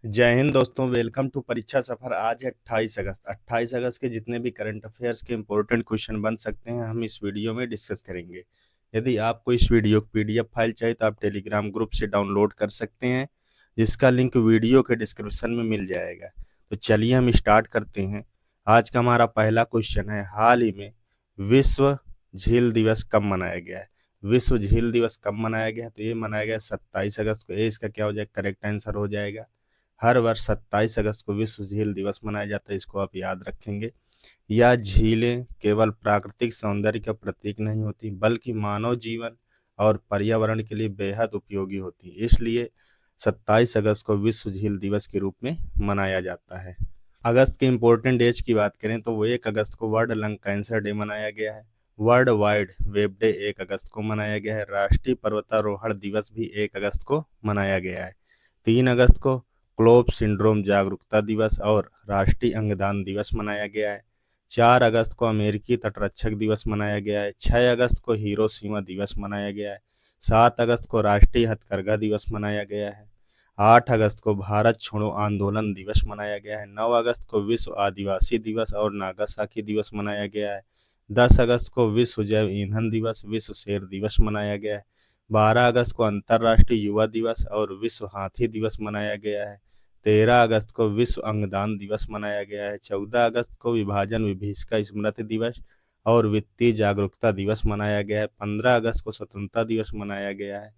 जय हिंद दोस्तों, welcome to परीक्षा सफर। आज है 28 अगस्त। 28 अगस्त के जितने भी करंट अफेयर्स के इंपॉर्टेंट क्वेश्चन बन सकते हैं हम इस वीडियो में डिस्कस करेंगे। यदि आपको इस वीडियो की पीडीएफ फाइल चाहिए तो आप टेलीग्राम ग्रुप से डाउनलोड कर सकते हैं, जिसका लिंक वीडियो के डिस्क्रिप्शन में मिल जाएगा। तो चलिए हम स्टार्ट करते हैं। आज का हमारा पहला क्वेश्चन है, हाल ही में विश्व झील दिवस कब मनाया गया है? विश्व झील दिवस कब मनाया गया है? तो ये मनाया गया 27 अगस्त को। इसका क्या हो जाएगा? करेक्ट आंसर हो जाएगा। हर वर्ष 27 अगस्त को विश्व झील दिवस मनाया जाता है, इसको आप याद रखेंगे। यह झीलें केवल प्राकृतिक सौंदर्य का प्रतीक नहीं होती, बल्कि मानव जीवन और पर्यावरण के लिए बेहद उपयोगी होती है। इसलिए 27 अगस्त को विश्व झील दिवस के रूप में मनाया जाता है। अगस्त के इम्पोर्टेंट डेज की बात करें तो वो 1 अगस्त को वर्ल्ड लंग कैंसर डे मनाया गया है। वर्ल्ड वाइड वेब डे 1 अगस्त को मनाया गया है। राष्ट्रीय पर्वतारोहण दिवस भी 1 अगस्त को मनाया गया है। 3 अगस्त को क्लोव सिंड्रोम जागरूकता दिवस और राष्ट्रीय अंगदान दिवस मनाया गया है। 4 अगस्त को अमेरिकी तटरक्षक दिवस मनाया गया है। 6 अगस्त को हिरोशिमा दिवस मनाया गया है। 7 अगस्त को राष्ट्रीय हथकरघा दिवस मनाया गया है। 8 अगस्त को भारत छोड़ो आंदोलन दिवस मनाया गया है। 9 अगस्त को विश्व आदिवासी दिवस और नागासाकी दिवस मनाया गया है। 10 अगस्त को विश्व जैव ईंधन दिवस, विश्व शेर दिवस मनाया गया है। 12 अगस्त को अंतर्राष्ट्रीय युवा दिवस और विश्व हाथी दिवस मनाया गया है। 13 अगस्त को विश्व अंगदान दिवस मनाया गया है। 14 अगस्त को विभाजन विभीषिका स्मृति दिवस और वित्तीय जागरूकता दिवस मनाया गया है। 15 अगस्त को स्वतंत्रता दिवस मनाया गया है।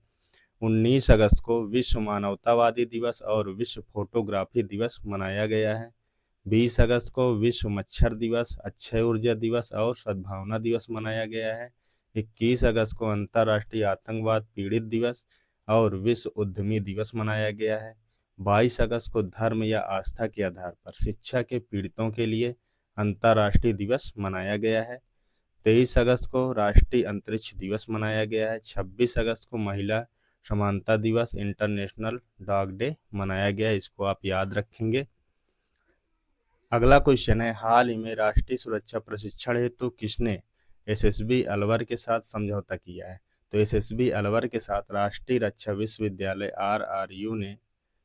19 अगस्त को विश्व मानवतावादी दिवस और विश्व फोटोग्राफी दिवस मनाया गया है। 20 अगस्त को विश्व मच्छर दिवस, अक्षय ऊर्जा दिवस और सद्भावना दिवस मनाया गया है। 21 अगस्त को अंतर्राष्ट्रीय आतंकवाद पीड़ित दिवस और विश्व उद्यमी दिवस मनाया गया है। 22 अगस्त को धर्म या आस्था के आधार पर शिक्षा के पीड़ितों के लिए अंतर्राष्ट्रीय दिवस मनाया गया है। 23 अगस्त को राष्ट्रीय अंतरिक्ष दिवस मनाया गया है। 26 अगस्त को महिला समानता दिवस, इंटरनेशनल डॉग डे मनाया गया है, इसको आप याद रखेंगे। अगला क्वेश्चन है, हाल ही में राष्ट्रीय सुरक्षा प्रशिक्षण हेतु किसने एसएसबी अलवर के साथ समझौता किया है? तो एसएसबी अलवर के साथ राष्ट्रीय रक्षा विश्वविद्यालय आरआरयू ने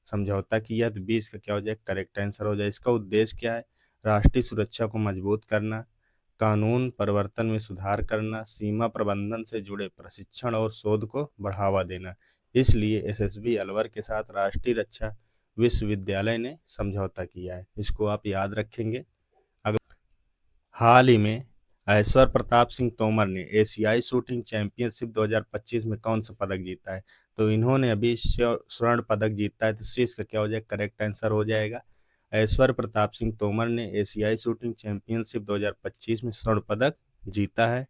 समझौता किया। तो 20 का क्या हो जाए? करेक्ट आंसर हो जाए। इसका उद्देश्य क्या है? राष्ट्रीय सुरक्षा को मजबूत करना, कानून परिवर्तन में सुधार करना, सीमा प्रबंधन से जुड़े प्रशिक्षण और शोध को बढ़ावा देना। इसलिए एसएसबी अलवर के साथ राष्ट्रीय रक्षा विश्वविद्यालय ने समझौता किया है, इसको आप याद रखेंगे। हाल ही में ऐश्वर्य प्रताप सिंह तोमर ने एशियाई शूटिंग चैंपियनशिप 2025 में कौन सा पदक जीता है? तो इन्होंने अभी स्वर्ण पदक जीता है। तो शीर्ष का क्या हो जाएगा? करेक्ट आंसर हो जाएगा। ऐश्वर्य प्रताप सिंह तोमर ने एशियाई शूटिंग चैंपियनशिप 2025 में स्वर्ण पदक जीता है।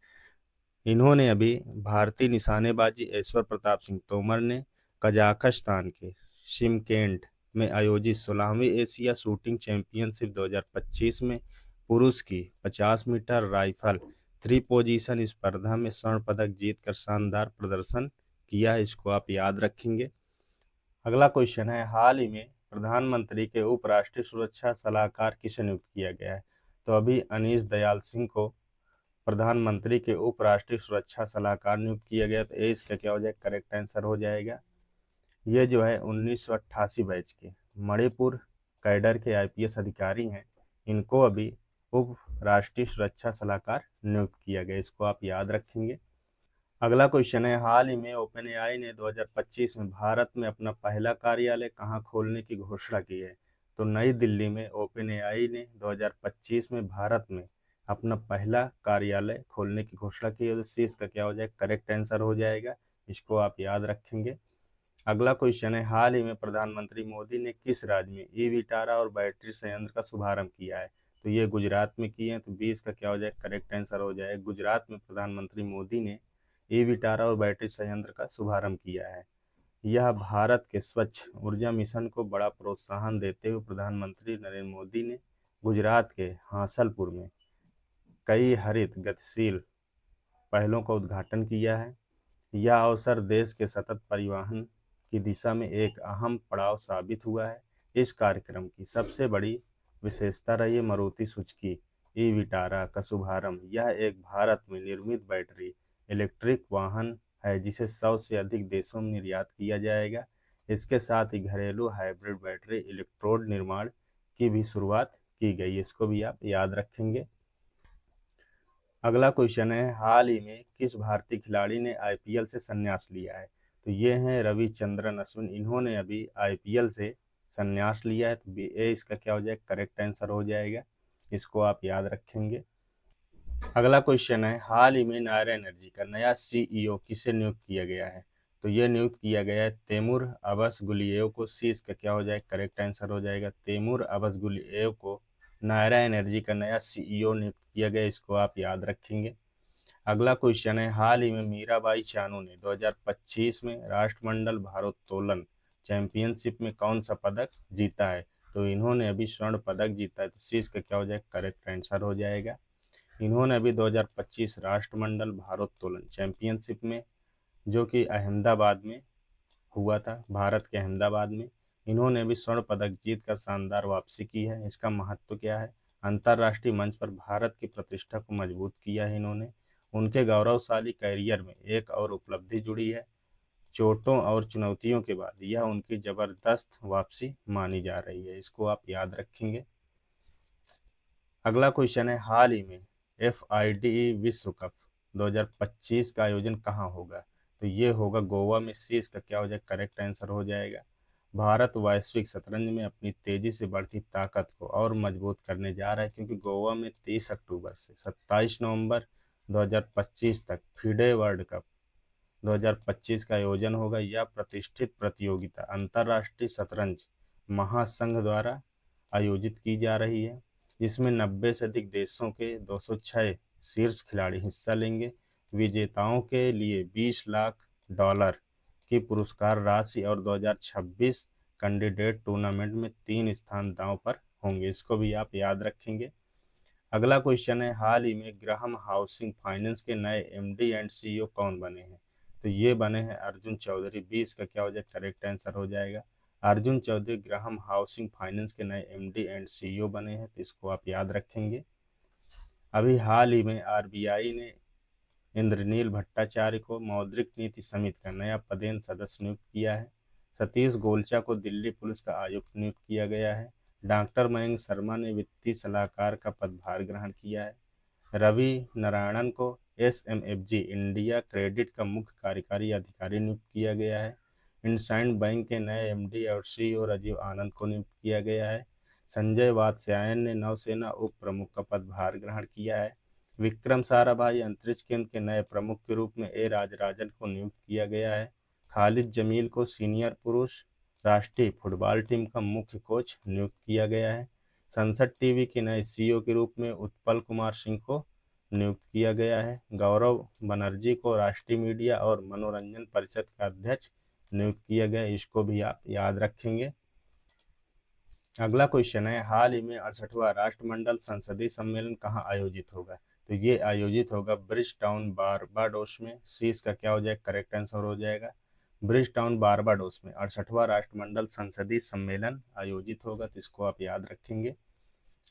इन्होंने अभी भारतीय निशानेबाजी ऐश्वर्य प्रताप सिंह तोमर ने कजाकिस्तान के शिमकेंट में आयोजित 16वीं एशिया शूटिंग चैंपियनशिप 2025 में पुरुष की 50 मीटर राइफल 3 पोजीशन स्पर्धा में स्वर्ण पदक जीतकर शानदार प्रदर्शन किया है, इसको आप याद रखेंगे। अगला क्वेश्चन है, हाल ही में प्रधानमंत्री के उप राष्ट्रीय सुरक्षा सलाहकार किसे नियुक्त किया गया है? तो अभी अनीश दयाल सिंह को प्रधानमंत्री के उप राष्ट्रीय सुरक्षा सलाहकार नियुक्त किया गया। तो ए इसका क्या हो जाएगा? करेक्ट आंसर हो जाएगा। ये जो है 1988 बैच के मणिपुर कैडर के आईपीएस अधिकारी हैं, इनको अभी उप राष्ट्रीय सुरक्षा सलाहकार नियुक्त किया गया, इसको आप याद रखेंगे। अगला क्वेश्चन है, हाल ही में ओपन एआई ने 2025 में भारत में अपना पहला कार्यालय कहाँ खोलने की घोषणा की है? तो नई दिल्ली में ओपन एआई ने 2025 में भारत में अपना पहला कार्यालय खोलने की घोषणा की है। तो सी इसका क्या हो जाएगा? करेक्ट आंसर हो जाएगा, इसको आप याद रखेंगे। अगला क्वेश्चन है, हाल ही में प्रधानमंत्री मोदी ने किस राज्य में ई विटारा और बैटरी संयंत्र का शुभारंभ किया है? तो ये गुजरात में किए हैं। तो 20 का क्या हो जाएगा? करेक्ट आंसर हो जाएगा। गुजरात में प्रधानमंत्री मोदी ने ई विटारा और बैटरी संयंत्र का शुभारंभ किया है। यह भारत के स्वच्छ ऊर्जा मिशन को बड़ा प्रोत्साहन देते हुए प्रधानमंत्री नरेंद्र मोदी ने गुजरात के हासलपुर में कई हरित गतिशील पहलों का उद्घाटन किया है। यह अवसर देश के सतत परिवहन की दिशा में एक अहम पड़ाव साबित हुआ है। इस कार्यक्रम की सबसे बड़ी विशेषता रही है मारुति सुजुकी ई विटारा का शुभारंभ। यह एक भारत में निर्मित बैटरी इलेक्ट्रिक वाहन है जिसे 100 से अधिक देशों में निर्यात किया जाएगा। इसके साथ ही घरेलू हाइब्रिड बैटरी इलेक्ट्रोड निर्माण की भी शुरुआत की गई। इसको भी आप याद रखेंगे। अगला क्वेश्चन है, हाल ही में किस भारतीय खिलाड़ी ने आईपीएल से संन्यास लिया है? तो ये हैं रविचंद्रन अश्विन। इन्होंने अभी आईपीएल से संन्यास लिया है। तो ये इसका क्या हो जाएगा? करेक्ट आंसर हो जाएगा। इसको आप याद रखेंगे। अगला क्वेश्चन है, हाल ही में नायरा एनर्जी का नया सीईओ किसे नियुक्त किया गया है? तो ये नियुक्त किया गया है तैमूर अब्बास-गुलिएव को। सी इसका क्या हो जाएगा? करेक्ट आंसर हो जाएगा। तैमूर अब्बास-गुलिएव को नायरा एनर्जी का नया सीईओ नियुक्त किया गया। इसको आप याद रखेंगे। अगला क्वेश्चन है, हाल ही में मीराबाई चानू ने 2025 में राष्ट्रमंडल भारोत्तोलन चैंपियनशिप में कौन सा पदक जीता है? तो इन्होंने अभी स्वर्ण पदक जीता है। तो सी इसका क्या हो जाएगा? करेक्ट आंसर हो जाएगा। इन्होंने अभी 2025 राष्ट्रमंडल भारोत्तोलन चैंपियनशिप में, जो कि अहमदाबाद में हुआ था, भारत के अहमदाबाद में, इन्होंने अभी स्वर्ण पदक जीत कर शानदार वापसी की है। इसका महत्व क्या है? अंतर्राष्ट्रीय मंच पर भारत की प्रतिष्ठा को मजबूत किया है इन्होंने। उनके गौरवशाली करियर में एक और उपलब्धि जुड़ी है। चोटों और चुनौतियों के बाद यह उनकी जबरदस्त वापसी मानी जा रही है। इसको आप याद रखेंगे। अगला क्वेश्चन है, हाल ही में FIDE विश्व कप 2025 का आयोजन कहाँ होगा? तो ये होगा गोवा में। सी इसका क्या हो जाएगा? करेक्ट आंसर हो जाएगा। भारत वैश्विक शतरंज में अपनी तेजी से बढ़ती ताकत को और मजबूत करने जा रहा है, क्योंकि गोवा में 30 अक्टूबर से 27 नवंबर 2025 तक FIDE वर्ल्ड कप 2025 का आयोजन होगा। यह प्रतिष्ठित प्रतियोगिता अंतर्राष्ट्रीय शतरंज महासंघ द्वारा आयोजित की जा रही है। जिसमें 90 से अधिक देशों के 206 शीर्ष खिलाड़ी हिस्सा लेंगे। विजेताओं के लिए $20 लाख की पुरस्कार राशि और 2026 कैंडिडेट टूर्नामेंट में 3 स्थान दांव पर होंगे। इसको भी आप याद रखेंगे। अगला क्वेश्चन है, हाल ही में ग्राहम हाउसिंग फाइनेंस के नए MD एंड CEO कौन बने हैं? तो ये बने हैं अर्जुन चौधरी। 20 का क्या हो जाएगा? करेक्ट आंसर हो जाएगा। अर्जुन चौधरी ग्राहम हाउसिंग फाइनेंस के नए MD एंड CEO बने हैं। तो इसको आप याद रखेंगे। अभी हाल ही में RBI ने इंद्रनील भट्टाचार्य को मौद्रिक नीति समिति का नया पदेन सदस्य नियुक्त किया है। सतीश गोलचा को दिल्ली पुलिस का आयुक्त नियुक्त किया गया है। डॉक्टर मयंक शर्मा ने वित्तीय सलाहकार का पदभार ग्रहण किया है। रवि नारायणन को SMFG इंडिया क्रेडिट का मुख्य कार्यकारी अधिकारी नियुक्त किया गया है। इंडसइंड बैंक के नए MD और CEO राजीव आनंद को नियुक्त किया गया है। संजय वात्स्यायन ने नौसेना उप प्रमुख का पदभार ग्रहण किया है। विक्रम साराभाई अंतरिक्ष केंद्र के नए प्रमुख के रूप में A राजराजन को नियुक्त किया गया है। खालिद जमील को सीनियर पुरुष राष्ट्रीय फुटबॉल टीम का मुख्य कोच नियुक्त किया गया है। संसद टीवी के नए CEO के रूप में उत्पल कुमार सिंह को नियुक्त किया गया है। गौरव बनर्जी को राष्ट्रीय मीडिया और मनोरंजन परिषद का अध्यक्ष नियुक्त किया गया है। इसको भी आप याद रखेंगे। अगला क्वेश्चन है, हाल ही में 68वां राष्ट्रमंडल संसदीय सम्मेलन कहाँ आयोजित होगा? तो ये आयोजित होगा ब्रिज टाउन बारबाडोस में। सी इसका क्या हो जाएगा? करेक्ट आंसर हो जाएगा। ब्रिज टाउन बारबाडोस में 68वां राष्ट्रमंडल संसदीय सम्मेलन आयोजित होगा। तो इसको आप याद रखेंगे।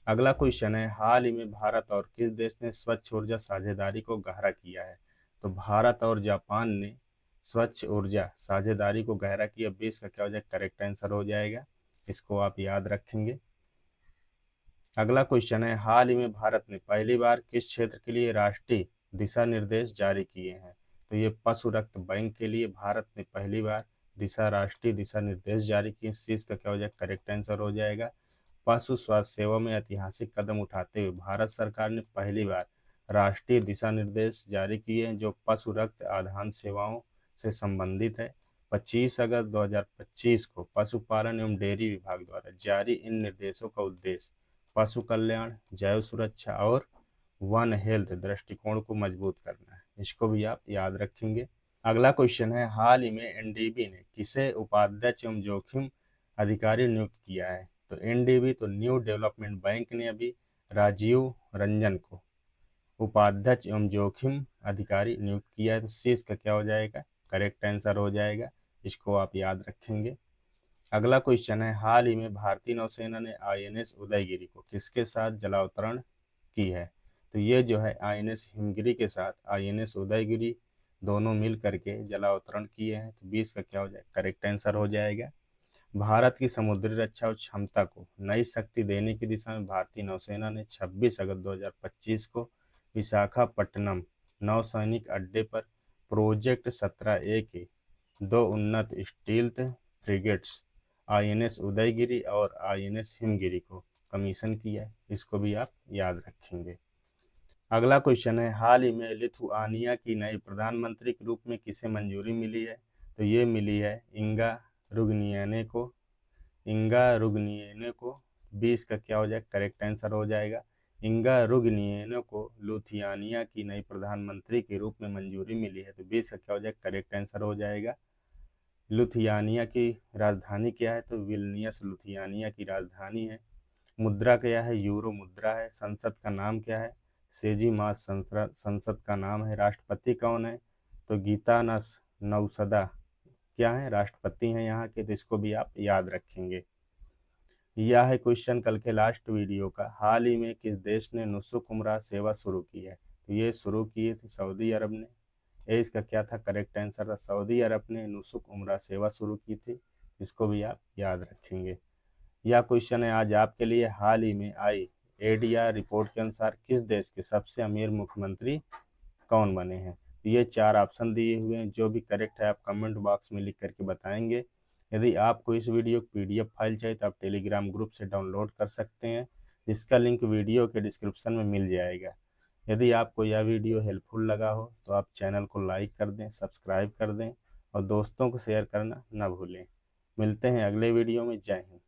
अगला क्वेश्चन है, हाल ही में भारत और किस देश ने स्वच्छ ऊर्जा साझेदारी को गहरा किया है? तो भारत और जापान ने स्वच्छ ऊर्जा साझेदारी को गहरा किया। 20 का क्या हो जाएगा? करेक्ट आंसर हो जाएगा। इसको आप याद रखेंगे। अगला क्वेश्चन है, हाल ही में भारत ने पहली बार किस क्षेत्र के लिए राष्ट्रीय दिशा निर्देश जारी किए हैं? तो ये पशु रक्त बैंक के लिए भारत ने पहली बार राष्ट्रीय दिशा निर्देश जारी किए। इस चीज का क्या हो जाएगा? करेक्ट आंसर हो जाएगा। पशु स्वास्थ्य सेवा में ऐतिहासिक कदम उठाते हुए भारत सरकार ने पहली बार राष्ट्रीय दिशा निर्देश जारी किए हैं, जो पशु रक्त आधान सेवाओं से संबंधित है। 25 अगस्त 2025 को पशुपालन एवं डेयरी विभाग द्वारा जारी इन निर्देशों का उद्देश्य पशु कल्याण, जैव सुरक्षा और वन हेल्थ दृष्टिकोण को मजबूत करना है। इसको भी आप याद रखेंगे। अगला क्वेश्चन है, हाल ही में NDB ने किसे उपाध्यक्ष एवं जोखिम अधिकारी नियुक्त किया है? तो NDB तो न्यू डेवलपमेंट बैंक ने अभी राजीव रंजन को उपाध्यक्ष एवं जोखिम अधिकारी नियुक्त किया है। तो सी इसका क्या हो जाएगा? करेक्ट आंसर हो जाएगा। इसको आप याद रखेंगे। अगला क्वेश्चन है, हाल ही में भारतीय नौसेना ने INS उदयगिरी को किसके साथ जलावतरण की है? तो ये जो है INS हिमगिरी के साथ INS उदयगिरी दोनों मिल करके जलावतरण किए हैं। तो 20 का क्या हो जाएगा, करेक्ट आंसर हो जाएगा। भारत की समुद्री रक्षा और क्षमता को नई शक्ति देने की दिशा में भारतीय नौसेना ने 26 अगस्त 2025 को विशाखापट्टनम नौसैनिक अड्डे पर प्रोजेक्ट 17A के 2 उन्नत स्टील्थ फ्रिगेट्स INS उदयगिरी और INS हिमगिरी को कमीशन किया है। इसको भी आप याद रखेंगे। अगला क्वेश्चन है, हाल ही में लिथुआनिया की नई प्रधानमंत्री के रूप में किसे मंजूरी मिली है? तो ये मिली है इंगा रुग्नियने को। 20 का क्या हो जाएगा, करेक्ट आंसर हो जाएगा। इंगा रुग्नियने को लिथुआनिया की नई प्रधानमंत्री के रूप में मंजूरी मिली है। तो 20 का क्या हो जाएगा, करेक्ट आंसर हो जाएगा। लिथुआनिया की राजधानी क्या है? तो विल्नियस लिथुआनिया की राजधानी है। मुद्रा क्या है? यूरो मुद्रा है। संसद का नाम क्या है? सेजीमास संसद का नाम है। राष्ट्रपति कौन है? तो गीतानस नौसदा क्या है, राष्ट्रपति हैं यहाँ के। तो इसको भी आप याद रखेंगे। यह है क्वेश्चन कल के लास्ट वीडियो का, हाल ही में किस देश ने नुसुक उमरा सेवा शुरू की है? तो ये शुरू किए थे सऊदी अरब ने। ये इसका क्या था, करेक्ट आंसर था, सऊदी अरब ने नुसुक उमरा सेवा शुरू की थी। इसको भी आप याद रखेंगे। यह क्वेश्चन है आज आपके लिए, हाल ही में आई ADR रिपोर्ट के अनुसार किस देश के सबसे अमीर मुख्यमंत्री कौन बने हैं? तो ये 4 ऑप्शन दिए हुए हैं, जो भी करेक्ट है आप कमेंट बॉक्स में लिख करके बताएंगे। यदि आपको इस वीडियो की PDF फाइल चाहिए तो आप टेलीग्राम ग्रुप से डाउनलोड कर सकते हैं, जिसका लिंक वीडियो के डिस्क्रिप्शन में मिल जाएगा। यदि आपको यह वीडियो हेल्पफुल लगा हो तो आप चैनल को लाइक कर दें, सब्सक्राइब कर दें और दोस्तों को शेयर करना न भूलें। मिलते हैं अगले वीडियो में। जय हिंद।